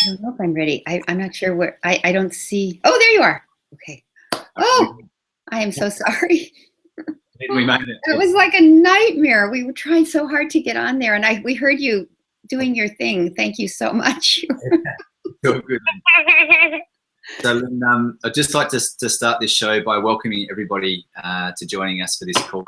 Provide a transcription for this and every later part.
I don't know if I'm ready. I'm not sure where. I don't see. Oh, there you are. Okay. Oh, I am so sorry. We made it. It was like a nightmare. We were trying so hard to get on there, and we heard you doing your thing. Thank you so much. Good. So, Lynne, I'd just like to start this show by welcoming everybody to joining us for this call.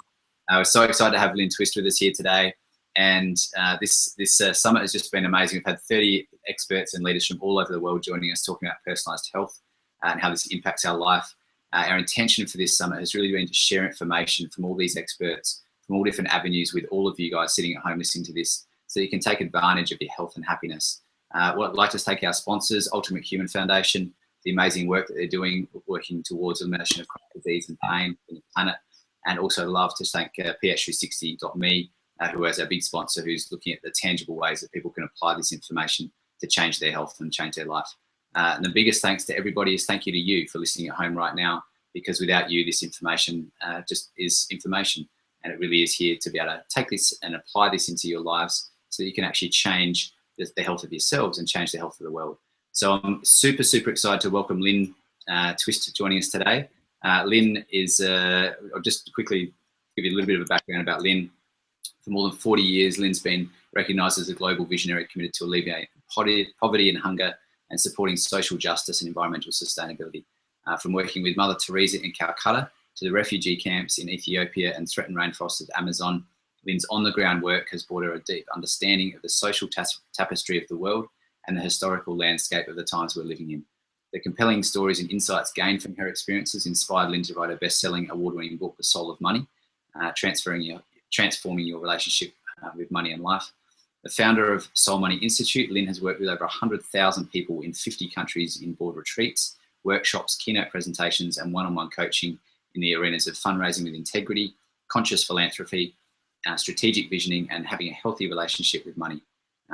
We're so excited to have Lynne Twist with us here today. And this summit has just been amazing. We've had 30 experts and leaders from all over the world joining us, talking about personalised health and how this impacts our life. Our intention for this summit has really been to share information from all these experts, from all different avenues, with all of you guys sitting at home listening to this, so you can take advantage of your health and happiness. What I'd like to thank our sponsors, Ultimate Human Foundation, the amazing work that they're doing, working towards elimination of chronic disease and pain on the planet, and also love to thank ph360.me, who is our big sponsor, who's looking at the tangible ways that people can apply this information to change their health and change their life. And the biggest thanks to everybody is thank you to you for listening at home right now, because without you, this information just is information. And it really is here to be able to take this and apply this into your lives so that you can actually change the health of yourselves and change the health of the world. So I'm super, super excited to welcome Lynne Twist joining us today. Lynne is, I'll just quickly give you a little bit of a background about Lynne. For more than 40 years, Lynne's been recognised as a global visionary committed to alleviate poverty and hunger and supporting social justice and environmental sustainability. From working with Mother Teresa in Calcutta to the refugee camps in Ethiopia and threatened rainforests of Amazon, Lynne's on-the-ground work has brought her a deep understanding of the social tapestry of the world and the historical landscape of the times we're living in. The compelling stories and insights gained from her experiences inspired Lynne to write her best-selling, award-winning book, The Soul of Money, transforming your relationship with money and life. The founder of Soul Money Institute, Lynne has worked with over 100,000 people in 50 countries in board retreats, workshops, keynote presentations, and one-on-one coaching in the arenas of fundraising with integrity, conscious philanthropy, strategic visioning, and having a healthy relationship with money.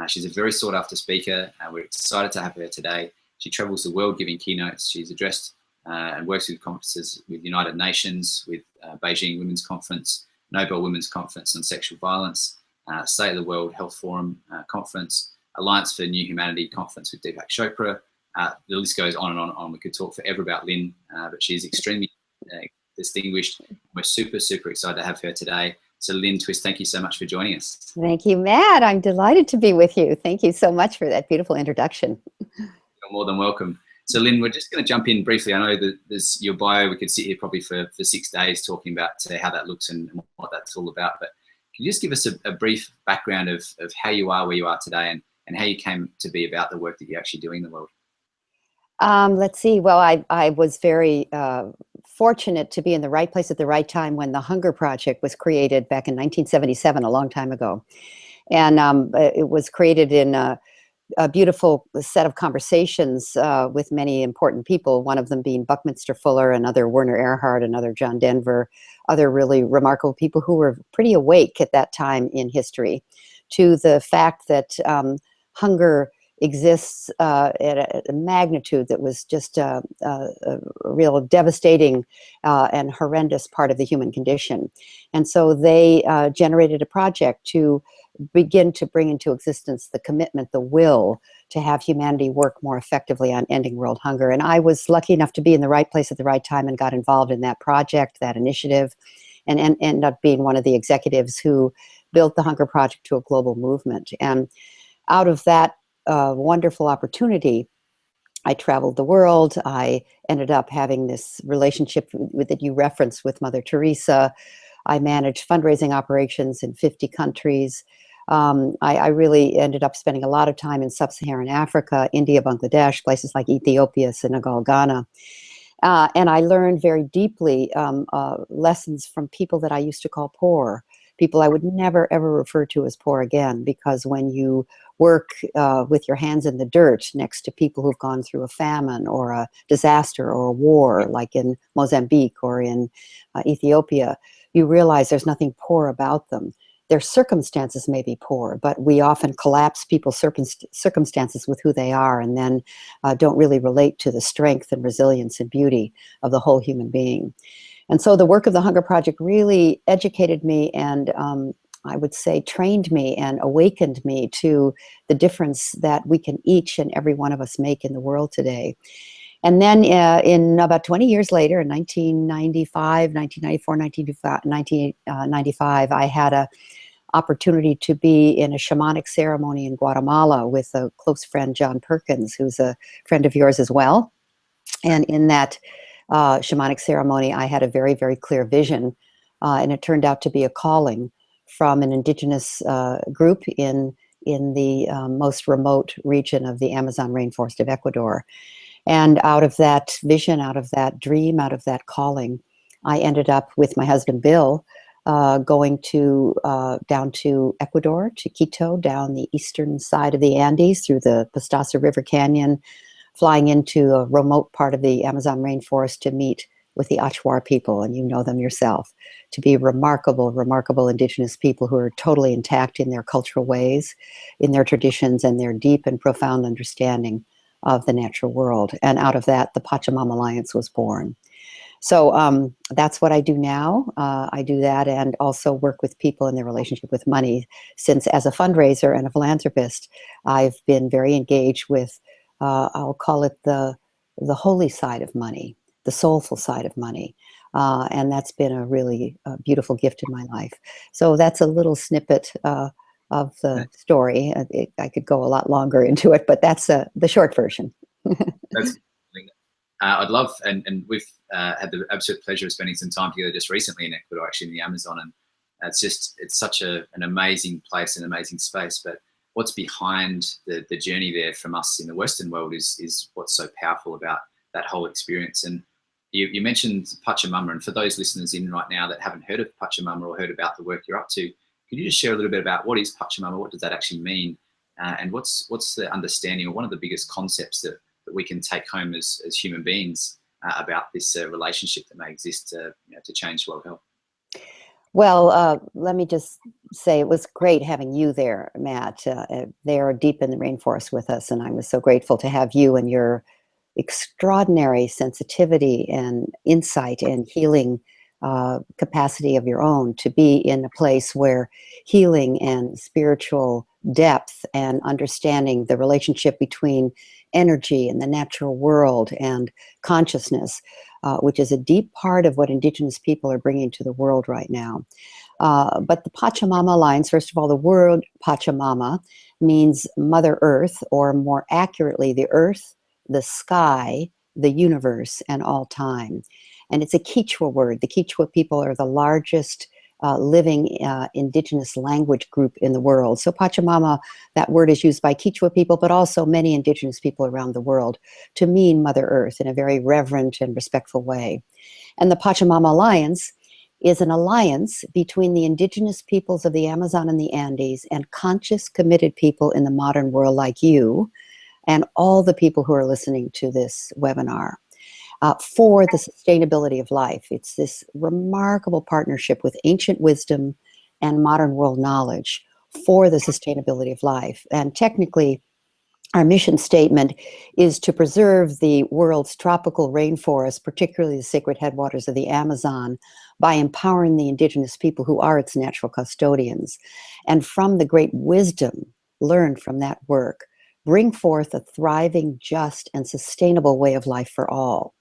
She's a very sought-after speaker. We're excited to have her today. She travels the world giving keynotes. She's addressed and works with conferences with United Nations, with Beijing Women's Conference, Nobel Women's Conference on Sexual Violence, State of the World Health Forum Conference, Alliance for New Humanity Conference with Deepak Chopra. The list goes on and on and on. We could talk forever about Lynne, but she's extremely distinguished. We're super, super excited to have her today. So Lynne Twist, thank you so much for joining us. Thank you, Matt. I'm delighted to be with you. Thank you so much for that beautiful introduction. You're more than welcome. So Lynne, we're just going to jump in briefly. I know that there's your bio. We could sit here probably for 6 days talking about how that looks and what that's all about. But can you just give us a brief background of how you are where you are today and how you came to be about the work that you're actually doing in the world? Let's see. Well, I was very fortunate to be in the right place at the right time when the Hunger Project was created back in 1977, a long time ago. And it was created in a beautiful set of conversations with many important people, one of them being Buckminster Fuller, another Werner Erhard, another John Denver, other really remarkable people who were pretty awake at that time in history to the fact that hunger exists at a magnitude that was just a real devastating and horrendous part of the human condition. And so they generated a project to begin to bring into existence the commitment, the will to have humanity work more effectively on ending world hunger. And I was lucky enough to be in the right place at the right time and got involved in that project, that initiative, and ended up being one of the executives who built the Hunger Project to a global movement. And out of that wonderful opportunity, I traveled the world. I ended up having this relationship that you referenced with Mother Teresa. I managed fundraising operations in 50 countries. I really ended up spending a lot of time in sub-Saharan Africa, India, Bangladesh, places like Ethiopia, Senegal, Ghana. And I learned very deeply lessons from people that I used to call poor, people I would never, ever refer to as poor again, because when you work with your hands in the dirt next to people who've gone through a famine or a disaster or a war, like in Mozambique or in Ethiopia, you realize there's nothing poor about them. Their circumstances may be poor, but we often collapse people's circumstances with who they are and then don't really relate to the strength and resilience and beauty of the whole human being. And so the work of the Hunger Project really educated me and I would say, trained me and awakened me to the difference that we can each and every one of us make in the world today. And then in about 20 years later, in 1994, 1995, I had a opportunity to be in a shamanic ceremony in Guatemala with a close friend, John Perkins, who's a friend of yours as well. And in that shamanic ceremony, I had a very, very clear vision, and it turned out to be a calling from an indigenous group in the most remote region of the Amazon rainforest of Ecuador. And out of that vision, out of that dream, out of that calling, I ended up with my husband, Bill, going down to Ecuador, to Quito, down the eastern side of the Andes through the Pastaza River Canyon, flying into a remote part of the Amazon rainforest to meet with the Achuar people, and you know them yourself, to be remarkable, remarkable indigenous people who are totally intact in their cultural ways, in their traditions, and their deep and profound understanding of the natural world. And out of that, the Pachamama Alliance was born. So that's what I do now. I do that and also work with people in their relationship with money, since as a fundraiser and a philanthropist, I've been very engaged with, I'll call it the holy side of money, the soulful side of money. And that's been a really beautiful gift in my life. So that's a little snippet of the story. I could go a lot longer into it, but that's the short version. That's I'd love, and we've had the absolute pleasure of spending some time together just recently in Ecuador, actually in the Amazon, and it's such an amazing place, an amazing space. But what's behind the journey there from us in the Western world is what's so powerful about that whole experience. And you mentioned Pachamama, and for those listeners in right now that haven't heard of Pachamama or heard about the work you're up to, could you just share a little bit about what is Pachamama, what does that actually mean, and what's the understanding, or one of the biggest concepts that we can take home as human beings about this relationship that may exist to change world health? Well, let me just say it was great having you there, Matt. They are deep in the rainforest with us, and I was so grateful to have you and your extraordinary sensitivity and insight and healing capacity of your own to be in a place where healing and spiritual depth and understanding the relationship between energy and the natural world and consciousness, which is a deep part of what indigenous people are bringing to the world right now. But the Pachamama Alliance, first of all, the word Pachamama means Mother Earth, or more accurately, the earth, the sky, the universe, and all time. And it's a Quechua word. The Quechua people are the largest living indigenous language group in the world. So Pachamama, that word is used by Quechua people, but also many indigenous people around the world to mean Mother Earth in a very reverent and respectful way. And the Pachamama Alliance is an alliance between the indigenous peoples of the Amazon and the Andes and conscious, committed people in the modern world like you and all the people who are listening to this webinar. For the sustainability of life. It's this remarkable partnership with ancient wisdom and modern world knowledge for the sustainability of life. And technically, our mission statement is to preserve the world's tropical rainforest, particularly the sacred headwaters of the Amazon, by empowering the indigenous people who are its natural custodians. And from the great wisdom learned from that work, bring forth a thriving, just, and sustainable way of life for all.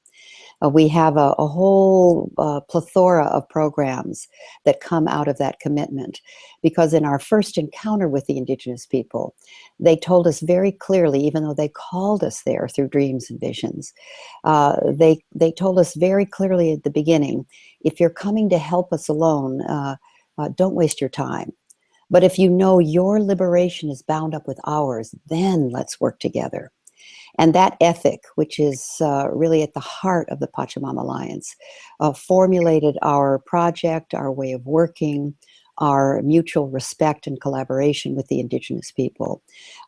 We have a whole plethora of programs that come out of that commitment, because in our first encounter with the indigenous people, they told us very clearly, even though they called us there through dreams and visions, they told us very clearly at the beginning, if you're coming to help us alone, don't waste your time. But if you know your liberation is bound up with ours, then let's work together. And that ethic, which is really at the heart of the Pachamama Alliance, formulated our project, our way of working, our mutual respect and collaboration with the indigenous people.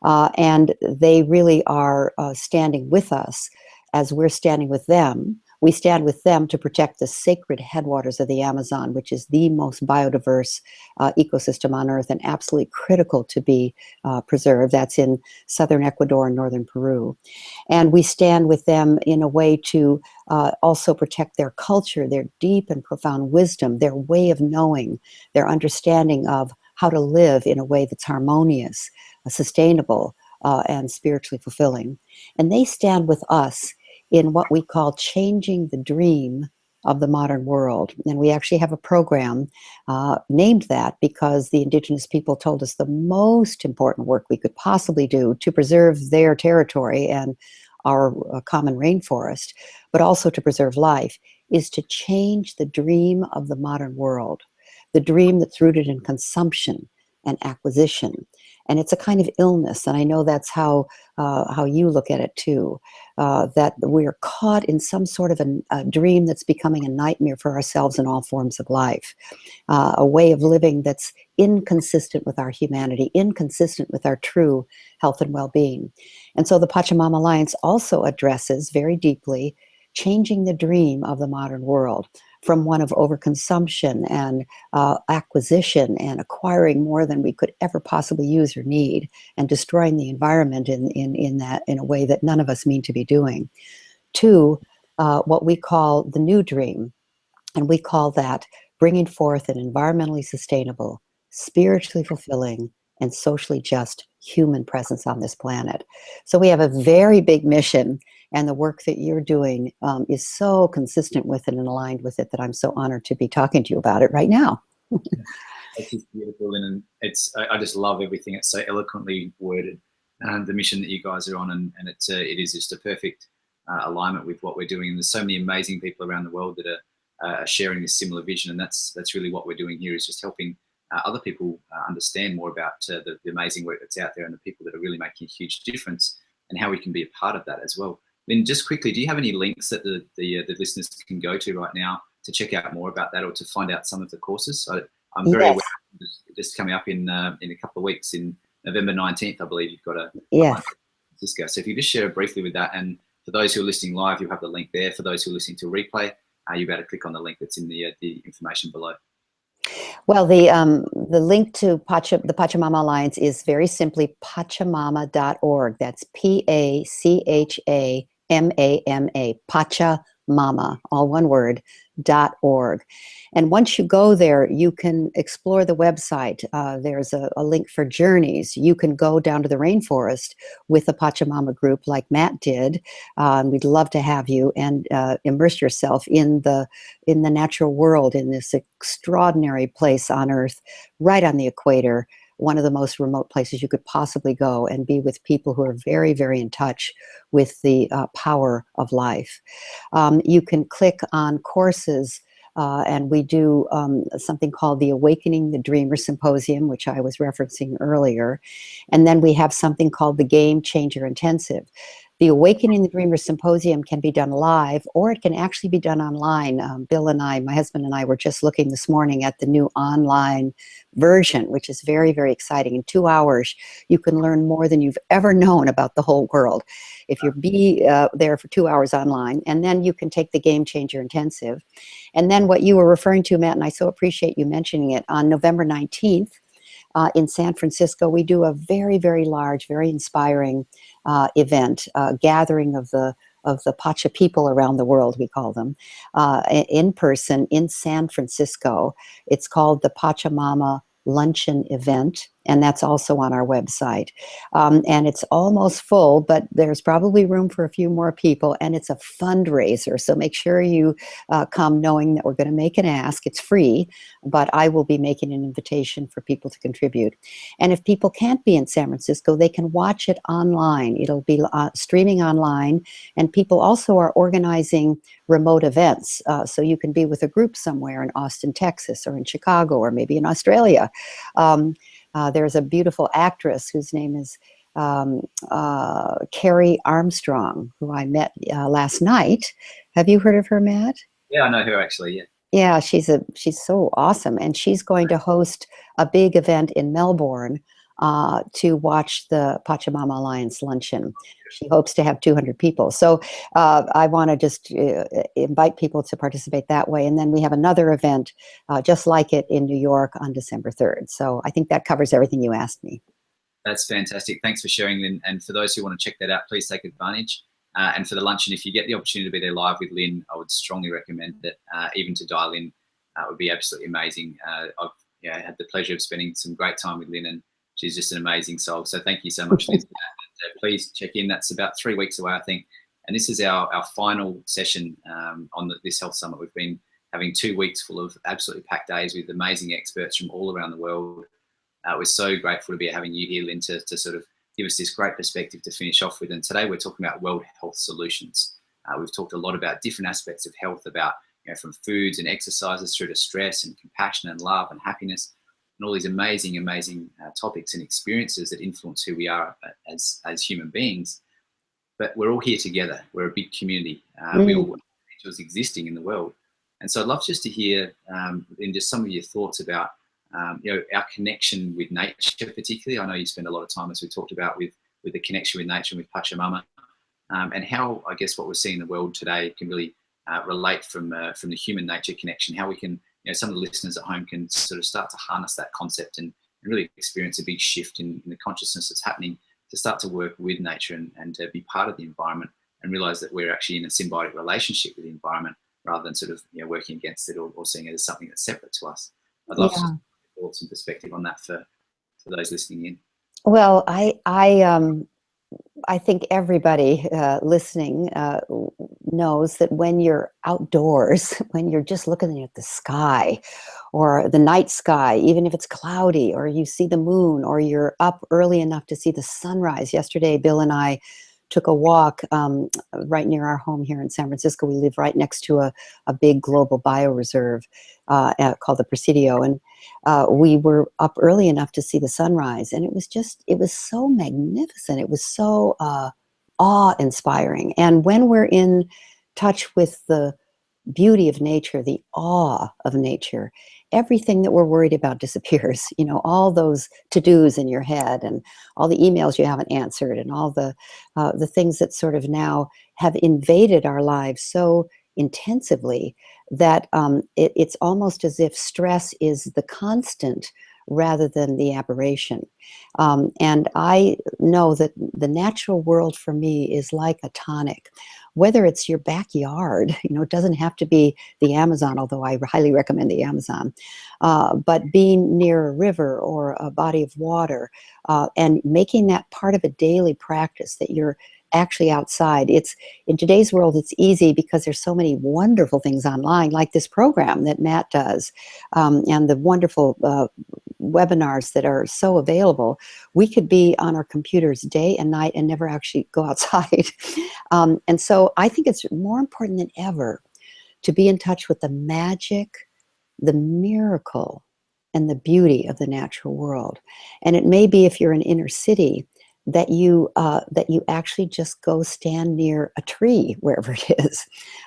And they really are standing with us as we're standing with them. We stand with them to protect the sacred headwaters of the Amazon, which is the most biodiverse ecosystem on Earth and absolutely critical to be preserved. That's in southern Ecuador and northern Peru. And we stand with them in a way to also protect their culture, their deep and profound wisdom, their way of knowing, their understanding of how to live in a way that's harmonious, sustainable, and spiritually fulfilling. And they stand with us in what we call changing the dream of the modern world. And we actually have a program named that because the indigenous people told us the most important work we could possibly do to preserve their territory and our common rainforest, but also to preserve life, is to change the dream of the modern world, the dream that's rooted in consumption and acquisition. And it's a kind of illness, and I know that's how you look at it too, that we're caught in some sort of a dream that's becoming a nightmare for ourselves in all forms of life, a way of living that's inconsistent with our humanity, inconsistent with our true health and well-being. And so the Pachamama Alliance also addresses very deeply changing the dream of the modern world from one of overconsumption and acquisition and acquiring more than we could ever possibly use or need, and destroying the environment in a way that none of us mean to be doing, to what we call the new dream. And we call that bringing forth an environmentally sustainable, spiritually fulfilling, and socially just human presence on this planet. So we have a very big mission, and the work that you're doing is so consistent with it and aligned with it that I'm so honored to be talking to you about it right now. It's just beautiful, and I just love everything. It's so eloquently worded, and the mission that you guys are on, and it is just a perfect alignment with what we're doing. And there's so many amazing people around the world that are sharing this similar vision, and that's really what we're doing here, is just helping other people understand more about the amazing work that's out there and the people that are really making a huge difference, and how we can be a part of that as well. Lynne, just quickly, do you have any links that the listeners can go to right now to check out more about that, or to find out some of the courses? I'm very aware, just coming up in a couple of weeks, in November 19th, I believe you've got a San Francisco. So if you just share briefly with that, and for those who are listening live, you have the link there. For those who are listening to a replay, you better click on the link that's in the information below. Well, the link to the Pachamama Alliance is very simply pachamama.org. That's Pachamama, Pachamama, all one word, .org. And once you go there, you can explore the website. There's a link for journeys. You can go down to the rainforest with the Pachamama group like Matt did. We'd love to have you, and immerse yourself in the natural world, in this extraordinary place on Earth, right on the equator, one of the most remote places you could possibly go, and be with people who are very, very in touch with the power of life. You can click on courses, and we do something called the Awakening the Dreamer Symposium, which I was referencing earlier. And then we have something called the Game Changer Intensive. The Awakening the Dreamer Symposium can be done live, or it can actually be done online. Bill and I, my husband and I, were just looking this morning at the new online version, which is very, very exciting. In 2 hours, you can learn more than you've ever known about the whole world if you be there for 2 hours online. And then you can take the Game Changer Intensive. And then what you were referring to, Matt, and I so appreciate you mentioning it, on November 19th, in San Francisco, we do a very, very large, very inspiring event, gathering of the Pacha people around the world, we call them, in person in San Francisco. It's called the Pachamama Luncheon Event, and that's also on our website. And it's almost full, but there's probably room for a few more people, and it's a fundraiser. So make sure you come knowing that we're going to make an ask. It's free, but I will be making an invitation for people to contribute. And if people can't be in San Francisco, they can watch it online. It'll be streaming online, and people also are organizing remote events. So you can be with a group somewhere in Austin, Texas, or in Chicago, or maybe in Australia. There's a beautiful actress whose name is Carrie Armstrong, who I met last night. Have you heard of her, Matt? Yeah, I know her actually. Yeah. Yeah, she's so awesome, and she's going to host a big event in Melbourne to watch the Pachamama Alliance luncheon. She hopes to have 200 people. So I want to just invite people to participate that way. And then we have another event just like it in New York on December 3rd. So I think that covers everything you asked me. That's fantastic. Thanks for sharing, Lynne. And for those who want to check that out, please take advantage. And for the luncheon, if you get the opportunity to be there live with Lynne, I would strongly recommend it. Even to dial in would be absolutely amazing. I had the pleasure of spending some great time with Lynne, and she's just an amazing soul. So thank you so much, Lynne, for that. And, please check in. That's about 3 weeks away, I think. And this is our final session on this health summit. We've been having 2 weeks full of absolutely packed days with amazing experts from all around the world. We're so grateful to be having you here, Lynne, to sort of give us this great perspective to finish off with. And today we're talking about world health solutions. We've talked a lot about different aspects of health, about from foods and exercises through to stress and compassion and love and happiness, and all these amazing topics and experiences that influence who we are as human beings. But we're all here together. We're a big community. We all individuals existing in the world. And so I'd love just to hear in just some of your thoughts about our connection with nature, particularly. I know you spend a lot of time, as we talked about, with the connection with nature and with Pachamama, and how, I guess, what we're seeing in the world today can really relate from the human nature connection, how we can, some of the listeners at home can sort of start to harness that concept and really experience a big shift in the consciousness that's happening, to start to work with nature and to be part of the environment and realize that we're actually in a symbiotic relationship with the environment rather than sort of working against it or seeing it as something that's separate to us. I'd love some thoughts and perspective on that for those listening in. Well, I think everybody listening knows that when you're outdoors, when you're just looking at the sky or the night sky, even if it's cloudy, or you see the moon, or you're up early enough to see the sunrise. Yesterday, Bill and I took a walk right near our home here in San Francisco. We live right next to a big global bioreserve called the Presidio, and we were up early enough to see the sunrise, and it was so magnificent. It was so awe-inspiring. And when we're in touch with the beauty of nature, the awe of nature, everything that we're worried about disappears. All those to-dos in your head, and all the emails you haven't answered, and all the things that sort of now have invaded our lives so intensively that it's almost as if stress is the constant rather than the aberration. And I know that the natural world for me is like a tonic. Whether it's your backyard, it doesn't have to be the Amazon, although I highly recommend the Amazon, but being near a river or a body of water, and making that part of a daily practice, that you're actually outside. In today's world, it's easy because there's so many wonderful things online, like this program that Matt does, and the wonderful webinars that are so available. We could be on our computers day and night and never actually go outside. And so I think it's more important than ever to be in touch with the magic, the miracle, and the beauty of the natural world. And it may be, if you're in inner city, that you actually just go stand near a tree, wherever it is.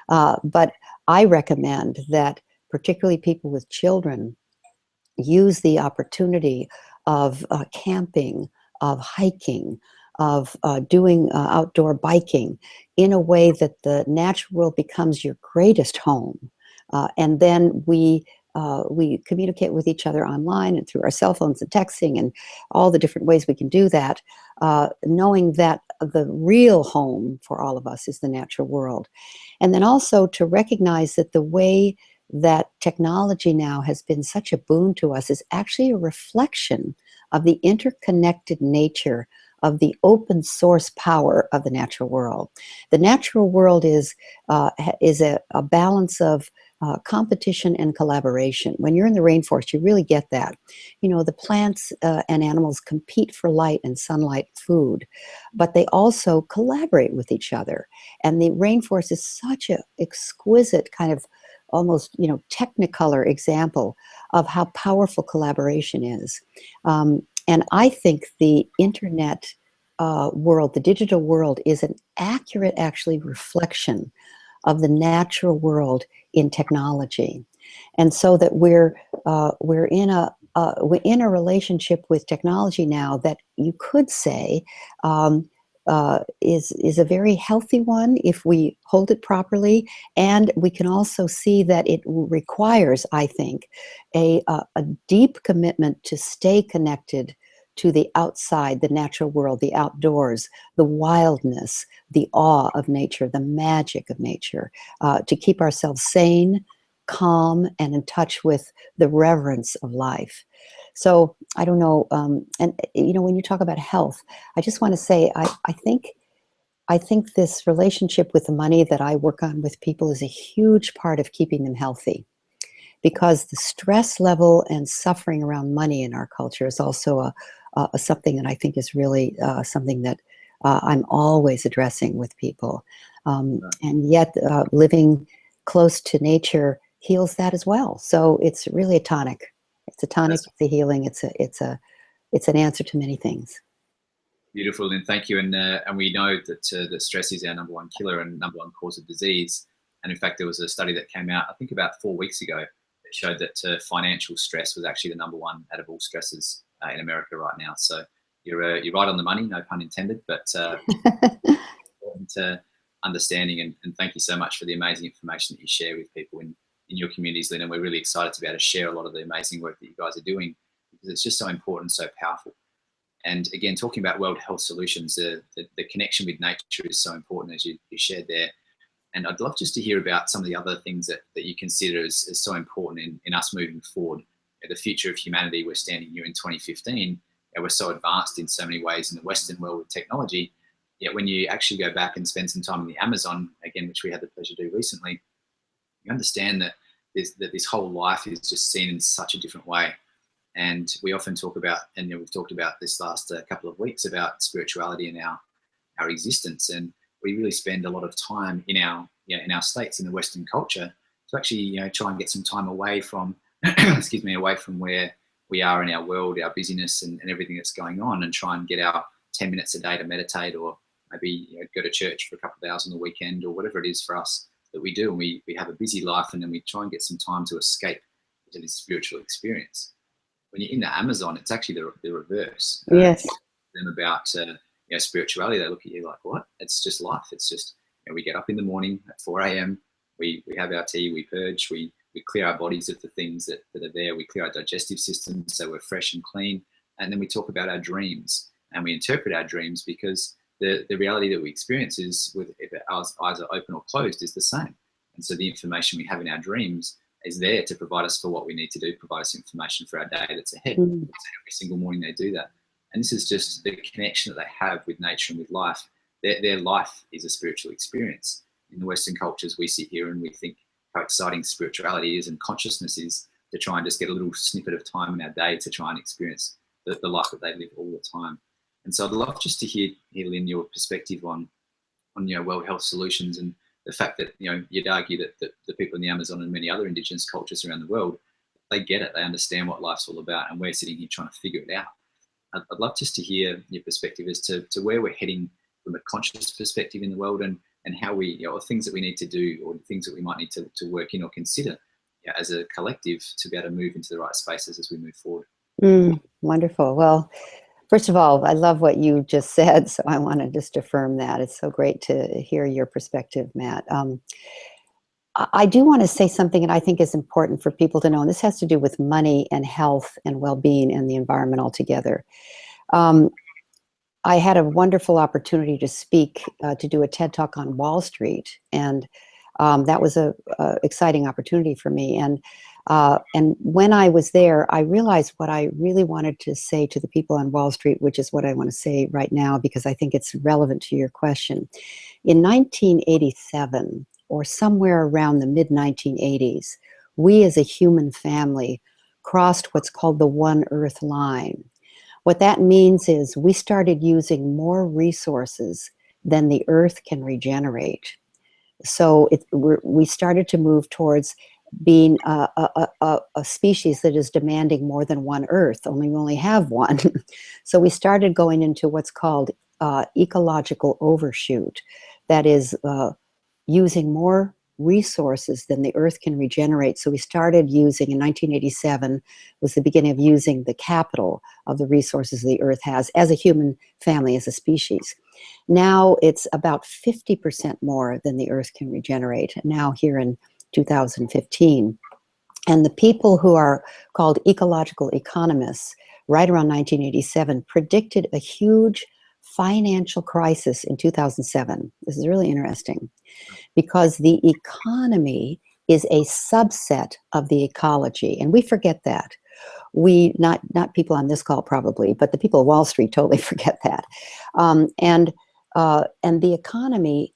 But I recommend that particularly people with children use the opportunity of camping, of hiking, of doing outdoor biking in a way that the natural world becomes your greatest home. And then we communicate with each other online and through our cell phones and texting and all the different ways we can do that, knowing that the real home for all of us is the natural world. And then also to recognize that the way that technology now has been such a boon to us is actually a reflection of the interconnected nature of the open source power of the natural world. The natural world is a balance of competition and collaboration. When you're in the rainforest, you really get that. The plants and animals compete for light and sunlight, food, but they also collaborate with each other. And the rainforest is such an exquisite kind of almost, technicolor example of how powerful collaboration is. And I think the internet world, the digital world, is an accurate, actually, reflection of the natural world in technology. And so that we're in a relationship with technology now that you could say is a very healthy one if we hold it properly. And we can also see that it requires, I think, a deep commitment to stay connected to the outside, the natural world, the outdoors, the wildness, the awe of nature, the magic of nature, to keep ourselves sane, calm and in touch with the reverence of life. So I don't know, and you know, when you talk about health, I just want to say I think this relationship with the money that I work on with people is a huge part of keeping them healthy, because the stress level and suffering around money in our culture is also a something that I think is really something that I'm always addressing with people. And yet living close to nature heals that as well. So it's really a tonic. It's a tonic, it's a healing, it's an answer to many things. Beautiful, and thank you. And we know that stress is our #1 killer and #1 cause of disease. And in fact, there was a study that came out, I think about 4 weeks ago, that showed that financial stress was actually the #1 out of all stresses in America right now. So you're right on the money, no pun intended, but important understanding. And thank you so much for the amazing information that you share with people in your communities, Lynne. And we're really excited to be able to share a lot of the amazing work that you guys are doing, because it's just so important, so powerful. And again, talking about World Health Solutions, the connection with nature is so important, as you shared there. And I'd love just to hear about some of the other things that you consider as so important in us moving forward. The future of humanity, we're standing here in 2015, and we're so advanced in so many ways in the Western world with technology. Yet when you actually go back and spend some time in the Amazon, again, which we had the pleasure to do recently, you understand that this whole life is just seen in such a different way. And we often talk about, and we've talked about this last couple of weeks, about spirituality and our existence. And we really spend a lot of time in our states, in the Western culture, to actually try and get some time away from, excuse me, away from where we are in our world, our busyness and everything that's going on, and try and get our 10 minutes a day to meditate, or maybe go to church for a couple of hours on the weekend, or whatever it is for us that we do. And we have a busy life, and then we try and get some time to escape into this spiritual experience. When you're in the Amazon, it's actually the reverse. Yes. Them about spirituality, they look at you like, what? It's just life. It's just we get up in the morning at 4 a.m. We have our tea, we purge, we clear our bodies of the things that are there. We clear our digestive system so we're fresh and clean, and then we talk about our dreams, and we interpret our dreams, because the reality that we experience is, if our eyes are open or closed, is the same. And so the information we have in our dreams is there to provide us for what we need to do, provide us information for our day that's ahead. So every single morning they do that. And this is just the connection that they have with nature and with life. Their life is a spiritual experience. In the Western cultures, we sit here and we think how exciting spirituality is and consciousness is, to try and just get a little snippet of time in our day to try and experience the life that they live all the time. And so I'd love just to hear Lynne, your perspective on World Health Solutions, and the fact that you'd argue that the people in the Amazon and many other indigenous cultures around the world, they get it, they understand what life's all about, and we're sitting here trying to figure it out. I'd love just to hear your perspective as to where we're heading from a conscious perspective in the world, and how we, or things that we need to do, or things that we might need to work in or consider as a collective, to be able to move into the right spaces as we move forward. Wonderful. Well, first of all, I love what you just said, so I want to just affirm that. It's so great to hear your perspective, Matt. I do want to say something that I think is important for people to know, and this has to do with money and health and well-being and the environment altogether. I had a wonderful opportunity to speak, to do a TED Talk on Wall Street, and that was a exciting opportunity for me. And when I was there, I realized what I really wanted to say to the people on Wall Street, which is what I want to say right now, because I think it's relevant to your question. In 1987, or somewhere around the mid-1980s, we as a human family crossed what's called the One Earth line. What that means is we started using more resources than the Earth can regenerate. So we started to move towards being a species that is demanding more than one Earth, only we only have one. So we started going into what's called ecological overshoot. That is using more resources than the Earth can regenerate. So we started using, in 1987, was the beginning of using the capital of the resources the Earth has as a human family, as a species. Now it's about 50% more than the Earth can regenerate, now here in 2015. And the people who are called ecological economists, right around 1987, predicted a huge financial crisis in 2007. This is really interesting, because the economy is a subset of the ecology. And we forget that. We, not people on this call probably, but the people of Wall Street totally forget that. And the economy,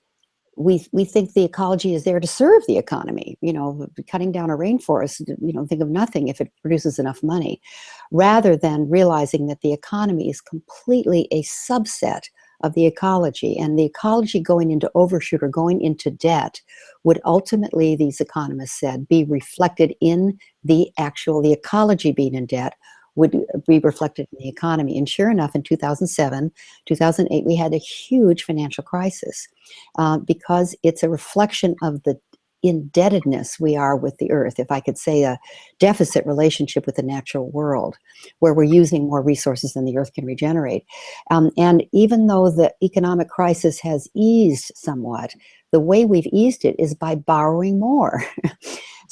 we think the ecology is there to serve the economy. You know, cutting down a rainforest, you know, think of nothing if it produces enough money, rather than realizing that the economy is completely a subset of the ecology, and the ecology going into overshoot or going into debt would ultimately, these economists said, be reflected in the ecology being in debt would be reflected in the economy. And sure enough, in 2007, 2008, we had a huge financial crisis because it's a reflection of the indebtedness we are with the earth, if I could say a deficit relationship with the natural world, where we're using more resources than the earth can regenerate. And even though the economic crisis has eased somewhat, the way we've eased it is by borrowing more.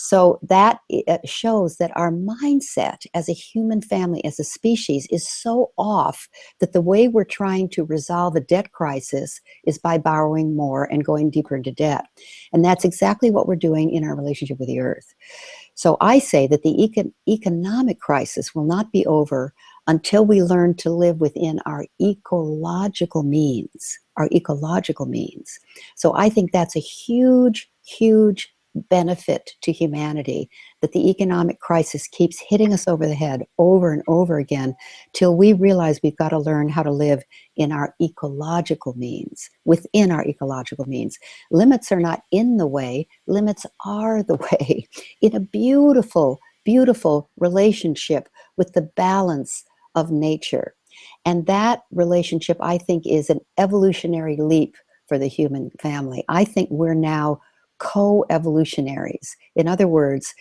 So that shows that our mindset as a human family, as a species, is so off that the way we're trying to resolve a debt crisis is by borrowing more and going deeper into debt. And that's exactly what we're doing in our relationship with the earth. So I say that the economic crisis will not be over until we learn to live within our ecological means, So I think that's a huge, huge benefit to humanity, that the economic crisis keeps hitting us over the head over and over again till we realize we've got to learn how to live in our ecological means, within our ecological means. Limits are not in the way, limits are the way, in a beautiful, beautiful relationship with the balance of nature. And that relationship, I think, is an evolutionary leap for the human family. I think we're now co-evolutionaries. In other words,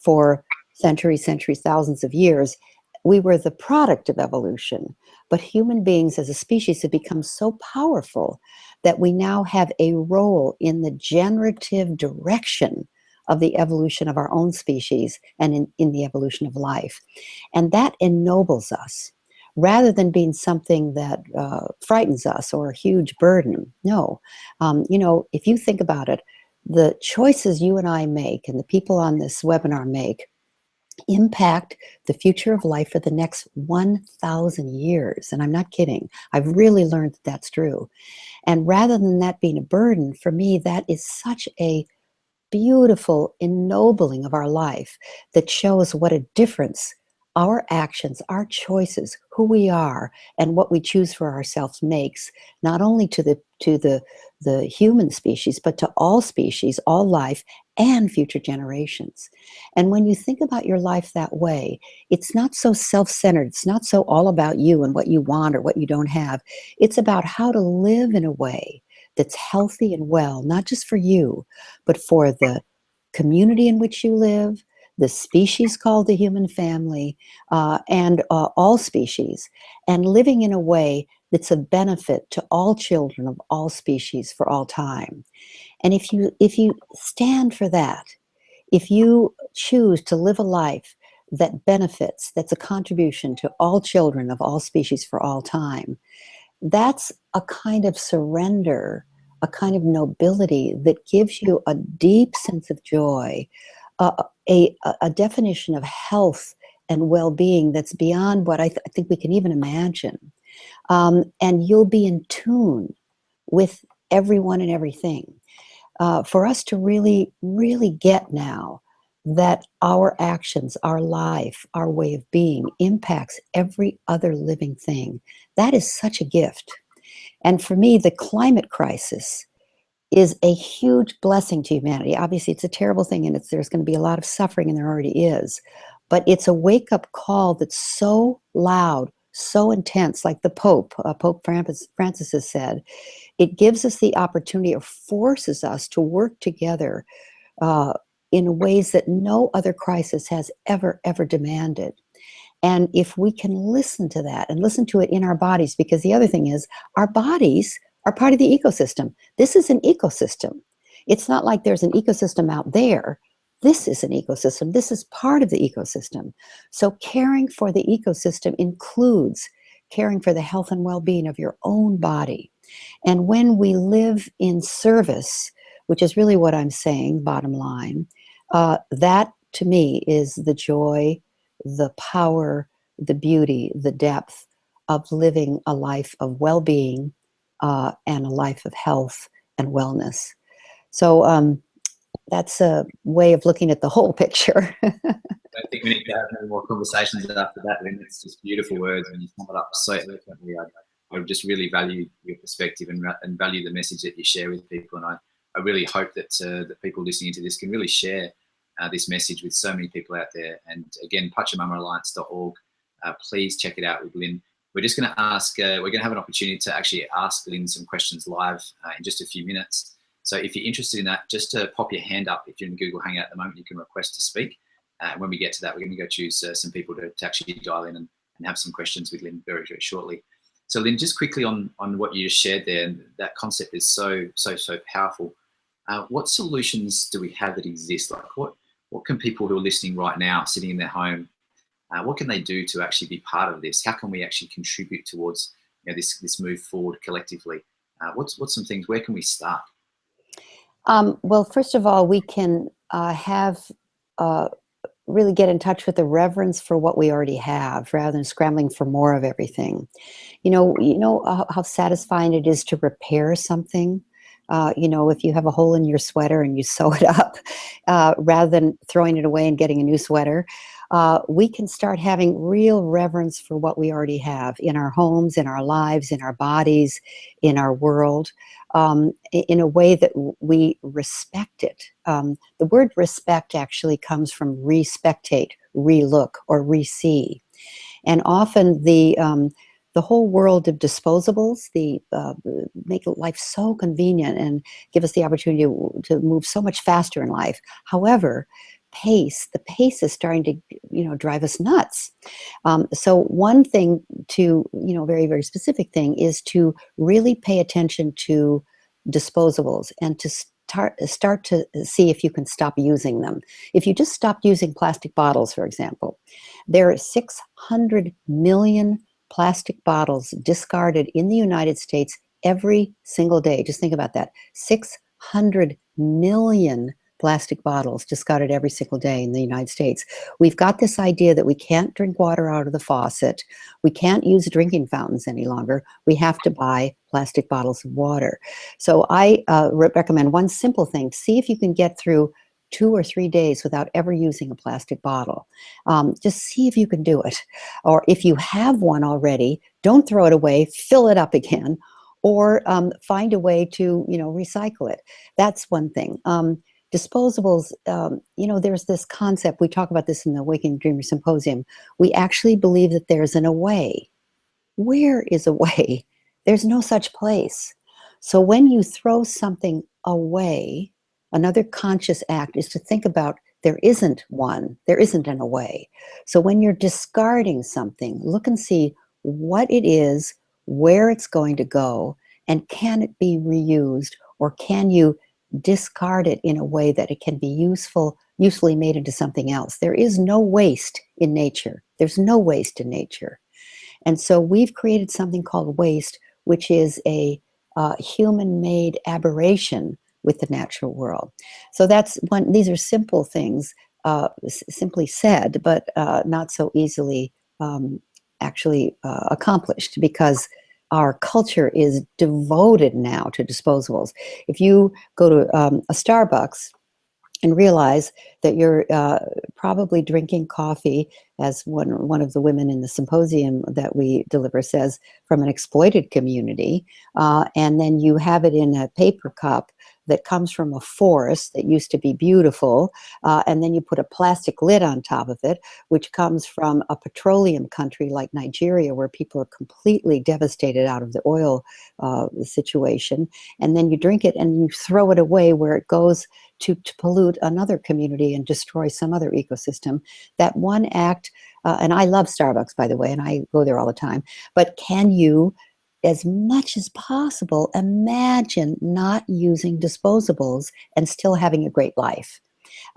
for centuries, thousands of years, we were the product of evolution. But human beings as a species have become so powerful that we now have a role in the generative direction of the evolution of our own species and in the evolution of life. And that ennobles us, rather than being something that frightens us or a huge burden. No. You know, if you think about it, the choices you and I make and the people on this webinar make impact the future of life for the next 1,000 years. And I'm not kidding. I've really learned that that's true. And rather than that being a burden, for me, that is such a beautiful ennobling of our life that shows what a difference our actions, our choices, who we are, and what we choose for ourselves makes, not only to the human species, but to all species, all life, and future generations. And when you think about your life that way, it's not so self-centered. It's not so all about you and what you want or what you don't have. It's about how to live in a way that's healthy and well, not just for you, but for the community in which you live, the species called the human family, and all species, and living in a way that's a benefit to all children of all species for all time. And if you stand for that, if you choose to live a life that benefits, that's a contribution to all children of all species for all time, that's a kind of surrender, a kind of nobility that gives you a deep sense of joy, a definition of health and well-being that's beyond what I think we can even imagine. And you'll be in tune with everyone and everything. For us to really, really get now that our actions, our life, our way of being impacts every other living thing, that is such a gift. And for me, the climate crisis is a huge blessing to humanity. Obviously, it's a terrible thing, and there's going to be a lot of suffering, and there already is. But it's a wake-up call that's so loud, so intense, like the Pope Francis has said. It gives us the opportunity, or forces us to work together in ways that no other crisis has ever demanded. And if we can listen to that and listen to it in our bodies, because the other thing is, our bodies are part of the ecosystem. This is an ecosystem. It's not like there's an ecosystem out there. This is an ecosystem. This is part of the ecosystem. So caring for the ecosystem includes caring for the health and well-being of your own body. And when we live in service, which is really what I'm saying, bottom line, that to me is the joy, the power, the beauty, the depth of living a life of well-being and a life of health and wellness. So that's a way of looking at the whole picture. I think we need to have many more conversations after that, Lynne. It's just beautiful words, and you sum it up so eloquently. I just really value your perspective and value the message that you share with people. And I really hope that that people listening to this can really share this message with so many people out there. And again, pachamamaalliance.org. Please check it out with Lynne. We're just going to ask, we're going to have an opportunity to actually ask Lynne some questions live in just a few minutes. So if you're interested in that, just to pop your hand up. If you're in Google Hangout at the moment, you can request to speak. When we get to that, we're going to go choose some people to actually dial in and have some questions with Lynne very, very shortly. So Lynne, just quickly on what you just shared there, and that concept is so powerful. What solutions do we have that exist? Like what can people who are listening right now, sitting in their home, what can they do to actually be part of this? How can we actually contribute towards this move forward collectively? What's some things? Where can we start? Well, first of all, we can really get in touch with the reverence for what we already have rather than scrambling for more of everything. You know how satisfying it is to repair something. If you have a hole in your sweater and you sew it up, rather than throwing it away and getting a new sweater, we can start having real reverence for what we already have in our homes, in our lives, in our bodies, in our world, in a way that we respect it. The word respect actually comes from respectate, relook, or re-see. And often the whole world of disposables, make life so convenient and give us the opportunity to move so much faster in life. However, the pace is starting to drive us nuts. So one thing very, very specific thing is to really pay attention to disposables and to start to see if you can stop using them. If you just stop using plastic bottles, for example, there are 600 million plastic bottles discarded in the United States every single day. Just think about that. 600 million plastic bottles discarded every single day in the United States. We've got this idea that we can't drink water out of the faucet. We can't use drinking fountains any longer. We have to buy plastic bottles of water. So I recommend one simple thing. See if you can get through 2 or 3 days without ever using a plastic bottle. Just see if you can do it. Or if you have one already, don't throw it away, fill it up again, or find a way to recycle it. That's one thing. Disposables, there's this concept, we talk about this in the Awakening Dreamer Symposium. We actually believe that there's an away. Where is away? There's no such place. So when you throw something away, another conscious act is to think about there isn't an away. So when you're discarding something, look and see what it is, where it's going to go, and can it be reused, or can you discard it in a way that it can be usefully made into something else. There is no waste in nature. There's no waste in nature. And so we've created something called waste, which is a human-made aberration with the natural world. So that's one. These are simple things, simply said, but not so easily actually accomplished, because our culture is devoted now to disposables. If you go to a Starbucks and realize that you're probably drinking coffee, as one of the women in the symposium that we deliver says, from an exploited community, and then you have it in a paper cup that comes from a forest that used to be beautiful, and then you put a plastic lid on top of it, which comes from a petroleum country like Nigeria, where people are completely devastated out of the oil situation, and then you drink it and you throw it away where it goes to pollute another community and destroy some other ecosystem. That one act, and I love Starbucks, by the way, and I go there all the time, but can you, as much as possible, imagine not using disposables and still having a great life?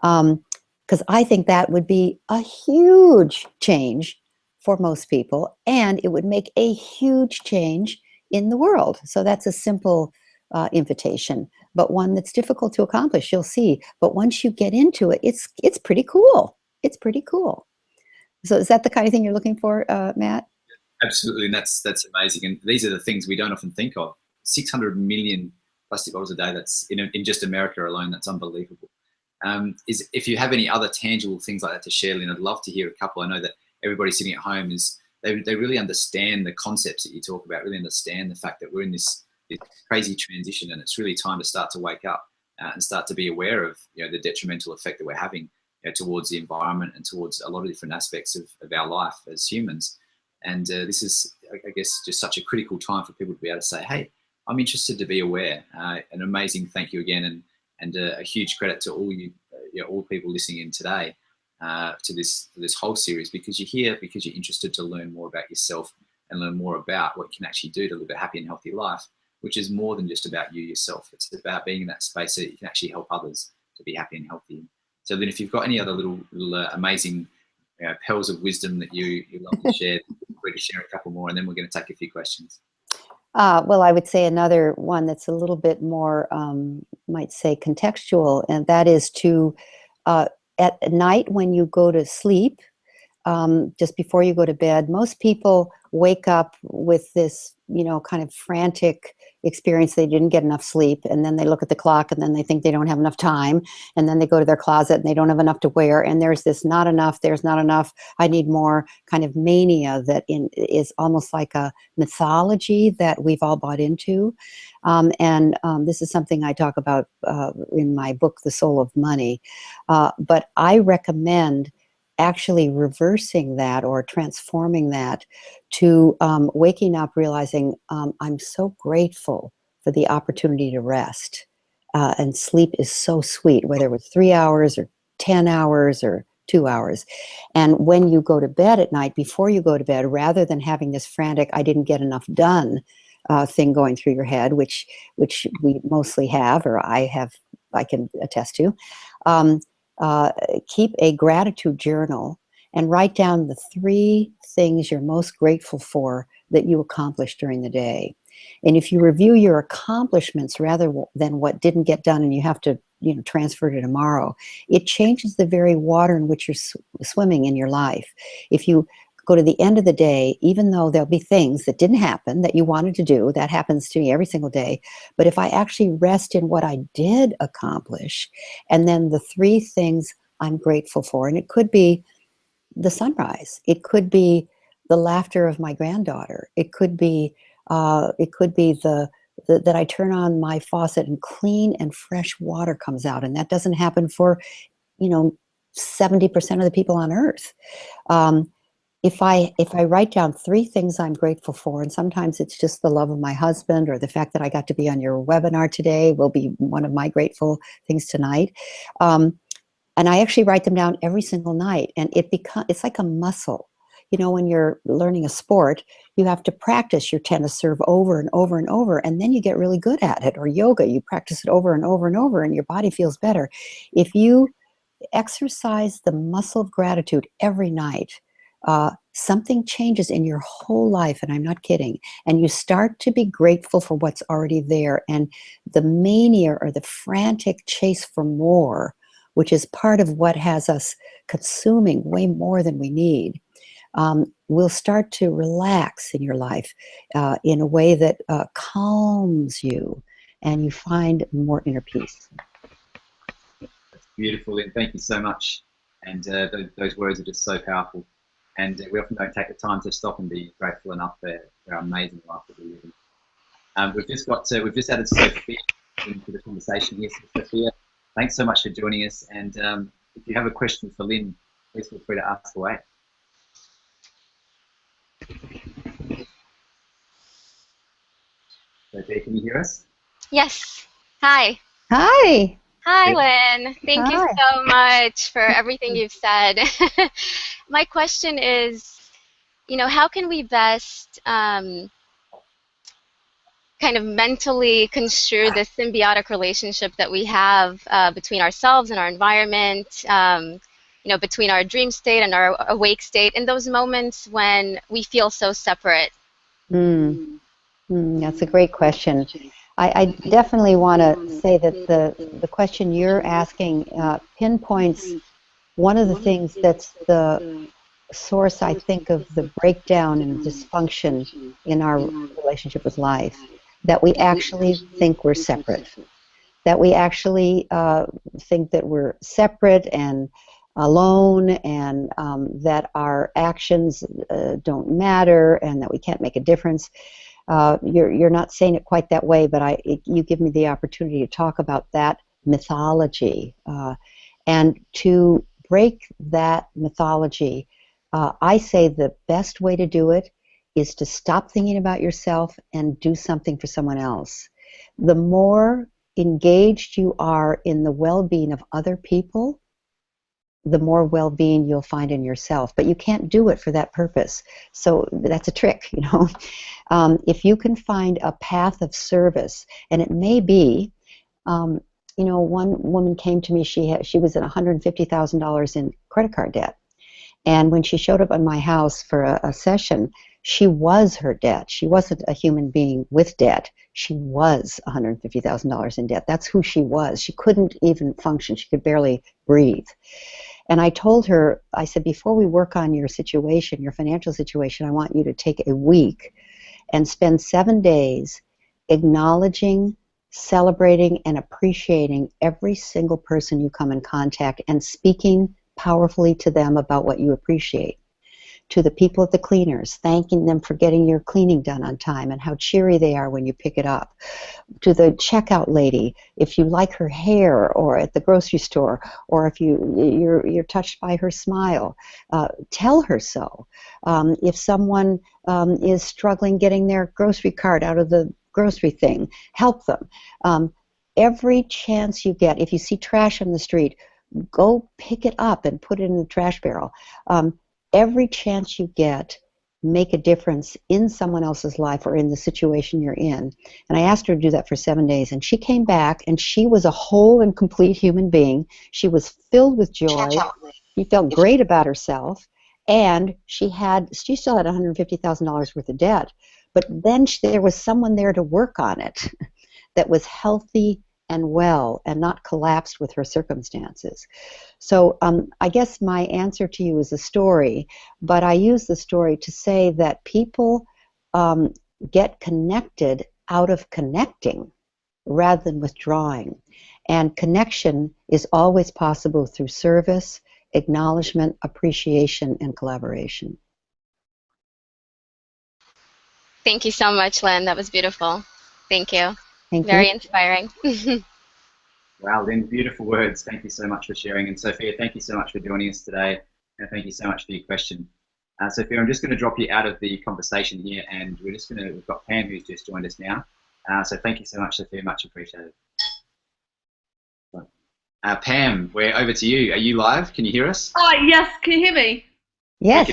Because I think that would be a huge change for most people, and it would make a huge change in the world. So that's a simple invitation, but one that's difficult to accomplish. You'll see. But once you get into it, it's pretty cool. It's pretty cool. So is that the kind of thing you're looking for, Matt? Absolutely, and that's amazing. And these are the things we don't often think of. 600 million plastic bottles a day. That's in just America alone. That's unbelievable. Is if you have any other tangible things like that to share, Lynne, I'd love to hear a couple. I know that everybody sitting at home they really understand the concepts that you talk about. Really understand the fact that we're in this crazy transition, and it's really time to start to wake up and start to be aware of the detrimental effect that we're having towards the environment and towards a lot of different aspects of our life as humans. And this is, I guess, just such a critical time for people to be able to say, hey, I'm interested to be aware. An amazing thank you again, and a huge credit to all all people listening in today to this whole series, because you're here because you're interested to learn more about yourself and learn more about what you can actually do to live a happy and healthy life, which is more than just about you yourself. It's about being in that space so that you can actually help others to be happy and healthy. So Lynne, if you've got any other little amazing pearls of wisdom that you love to share, feel free to share a couple more, and then we're going to take a few questions. Well, I would say another one that's a little bit more, might say, contextual, and that is to, at night when you go to sleep, just before you go to bed, most people wake up with this, kind of frantic experience. They didn't get enough sleep, and then they look at the clock, and then they think they don't have enough time, and then they go to their closet and they don't have enough to wear, and there's this not enough, there's not enough, I need more kind of mania that is almost like a mythology that we've all bought into. This is something I talk about in my book, The Soul of Money. But I recommend actually reversing that or transforming that to waking up realizing I'm so grateful for the opportunity to rest. And sleep is so sweet, whether it was 3 hours or 10 hours or 2 hours. And when you go to bed at night, before you go to bed, rather than having this frantic, I didn't get enough done thing going through your head, which we mostly have, or I can attest to, keep a gratitude journal and write down the 3 things you're most grateful for that you accomplished during the day. And if you review your accomplishments rather than what didn't get done and you have to transfer to tomorrow, it changes the very water in which you're swimming in your life. If you go to the end of the day, even though there'll be things that didn't happen that you wanted to do, that happens to me every single day, but if I actually rest in what I did accomplish, and then the 3 things I'm grateful for, and it could be the sunrise, it could be the laughter of my granddaughter, it could be that I turn on my faucet and clean and fresh water comes out, and that doesn't happen for 70% of the people on earth. If I write down 3 things I'm grateful for, and sometimes it's just the love of my husband, or the fact that I got to be on your webinar today will be one of my grateful things tonight. And I actually write them down every single night, and it's like a muscle. When you're learning a sport, you have to practice your tennis serve over and over and over, and then you get really good at it. Or yoga, you practice it over and over and over, and your body feels better. If you exercise the muscle of gratitude every night, something changes in your whole life, and I'm not kidding. And you start to be grateful for what's already there. And the mania or the frantic chase for more, which is part of what has us consuming way more than we need, will start to relax in your life in a way that calms you, and you find more inner peace. That's beautiful, and thank you so much. And those words are just so powerful. And we often don't take the time to stop and be grateful enough for our amazing life that we live in. We've just added Sophia into the conversation here. So Sophia, thanks so much for joining us. And if you have a question for Lynne, please feel free to ask away. Sophia, can you hear us? Yes. Hi. Hi. Hi, Lynne. Thank you so much for everything you've said. My question is, how can we best kind of mentally construe the symbiotic relationship that we have between ourselves and our environment, between our dream state and our awake state, in those moments when we feel so separate? That's a great question. I definitely want to say that the question you're asking pinpoints one of the things that's the source, I think, of the breakdown and dysfunction in our relationship with life, that we actually think we're separate, that we actually think that we're separate and alone, and that our actions don't matter, and that we can't make a difference. You're not saying it quite that way, but you give me the opportunity to talk about that mythology, and to break that mythology. I say the best way to do it is to stop thinking about yourself and do something for someone else. The more engaged you are in the well-being of other people, the more well-being you'll find in yourself. But you can't do it for that purpose. So that's a trick, you know. If you can find a path of service, and it may be, you know, one woman came to me, she was at $150,000 in credit card debt. And when she showed up at my house for a session, she was her debt. She wasn't a human being with debt. She was $150,000 in debt. That's who she was. She couldn't even function. She could barely breathe. And I told her, I said, before we work on your situation, your financial situation, I want you to take a week and spend 7 days acknowledging, celebrating, and appreciating every single person you come in contact, and speaking powerfully to them about what you appreciate. To the people at the cleaners, thanking them for getting your cleaning done on time and how cheery they are when you pick it up. To the checkout lady, if you like her hair, or at the grocery store, or if you're touched by her smile, tell her so. If someone is struggling getting their grocery cart out of the grocery thing, help them. Every chance you get, if you see trash on the street, go pick it up and put it in the trash barrel. Every chance you get, make a difference in someone else's life or in the situation you're in. And I asked her to do that for 7 days, and she came back, and she was a whole and complete human being. She was filled with joy. She felt great about herself, and she still had $150,000 worth of debt. But then there was someone there to work on it that was healthy and well, and not collapsed with her circumstances. So I guess my answer to you is a story, but I use the story to say that people get connected out of connecting rather than withdrawing. And connection is always possible through service, acknowledgement, appreciation, and collaboration. Thank you so much, Lynne. That was beautiful. Thank you. Thank Very you. inspiring. Wow, Lynne, beautiful words. Thank you so much for sharing. And Sophia, thank you so much for joining us today. And thank you so much for your question. Sophia, I'm just going to drop you out of the conversation here, and we've got Pam who's just joined us now. So thank you so much, Sophia, much appreciated. Pam, we're over to you. Are you live? Can you hear us? Yes, can you hear me? Yes.